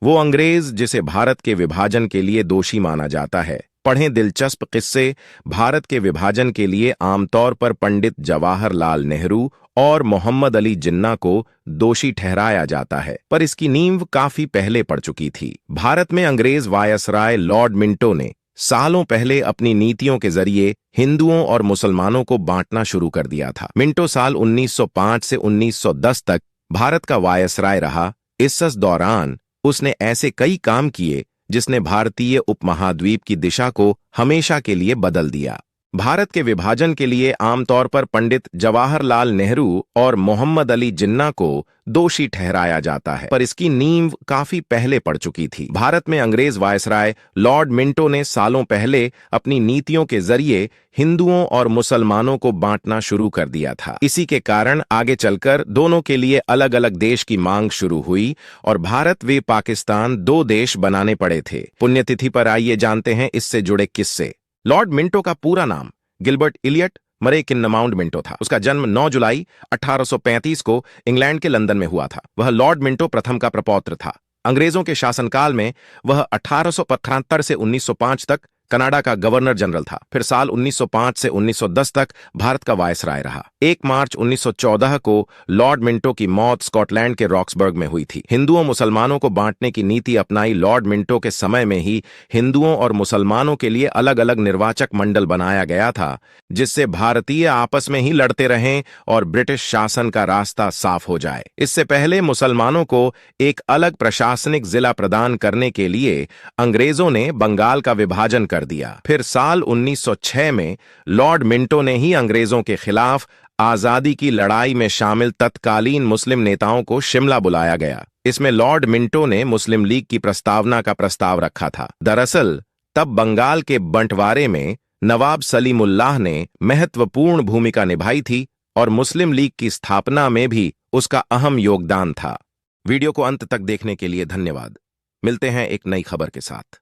वो अंग्रेज जिसे भारत के विभाजन के लिए दोषी माना जाता है। पढ़ें दिलचस्प किस्से। भारत के विभाजन के लिए आमतौर पर पंडित जवाहरलाल नेहरू और मोहम्मद अली जिन्ना को दोषी ठहराया जाता है, पर इसकी नींव काफी पहले पड़ चुकी थी। भारत में अंग्रेज वायसराय लॉर्ड मिंटो ने सालों पहले अपनी नीतियों के जरिए हिंदुओं और मुसलमानों को बांटना शुरू कर दिया था। मिंटो साल 1905 से 1910 तक भारत का वायसराय रहा। इस दौरान उसने ऐसे कई काम किए जिसने भारतीय उपमहाद्वीप की दिशा को हमेशा के लिए बदल दिया। भारत के विभाजन के लिए आमतौर पर पंडित जवाहरलाल नेहरू और मोहम्मद अली जिन्ना को दोषी ठहराया जाता है, पर इसकी नींव काफी पहले पड़ चुकी थी। भारत में अंग्रेज वायसराय लॉर्ड मिंटो ने सालों पहले अपनी नीतियों के जरिए हिंदुओं और मुसलमानों को बांटना शुरू कर दिया था। इसी के कारण आगे चलकर दोनों के लिए अलग अलग देश की मांग शुरू हुई और भारत व पाकिस्तान दो देश बनाने पड़े थे। पुण्यतिथि पर आइए जानते हैं इससे जुड़े किस्से। लॉर्ड मिंटो का पूरा नाम गिलबर्ट इलियट मरे किन्नमाउंट मिंटो था। उसका जन्म 9 जुलाई 1835 को इंग्लैंड के लंदन में हुआ था। वह लॉर्ड मिंटो प्रथम का प्रपौत्र था। अंग्रेजों के शासनकाल में वह 1875 से 1905 तक कनाडा का गवर्नर जनरल था। फिर साल 1905 से 1910 तक भारत का वायसराय रहा। 1 मार्च 1914 को लॉर्ड मिंटो की मौत स्कॉटलैंड के रॉक्सबर्ग में हुई थी। हिंदुओं मुसलमानों को बांटने की नीति अपनाई लॉर्ड मिंटो के समय में ही हिंदुओं और मुसलमानों के लिए अलग अलग निर्वाचक मंडल बनाया गया था, जिससे भारतीय आपस में ही लड़ते रहें और ब्रिटिश शासन का रास्ता साफ हो जाए। इससे पहले मुसलमानों को एक अलग प्रशासनिक जिला प्रदान करने के लिए अंग्रेजों ने बंगाल का विभाजन कर दिया। फिर साल 1906 में लॉर्ड मिंटो ने ही अंग्रेजों के खिलाफ आजादी की लड़ाई में शामिल तत्कालीन मुस्लिम नेताओं को शिमला बुलाया गया। इसमें लॉर्ड मिंटो ने मुस्लिम लीग की प्रस्तावना का प्रस्ताव रखा था। दरअसल तब बंगाल के बंटवारे में नवाब सलीमुल्लाह ने महत्वपूर्ण भूमिका निभाई थी और मुस्लिम लीग की स्थापना में भी उसका अहम योगदान था। वीडियो को अंत तक देखने के लिए धन्यवाद। मिलते हैं एक नई खबर के साथ।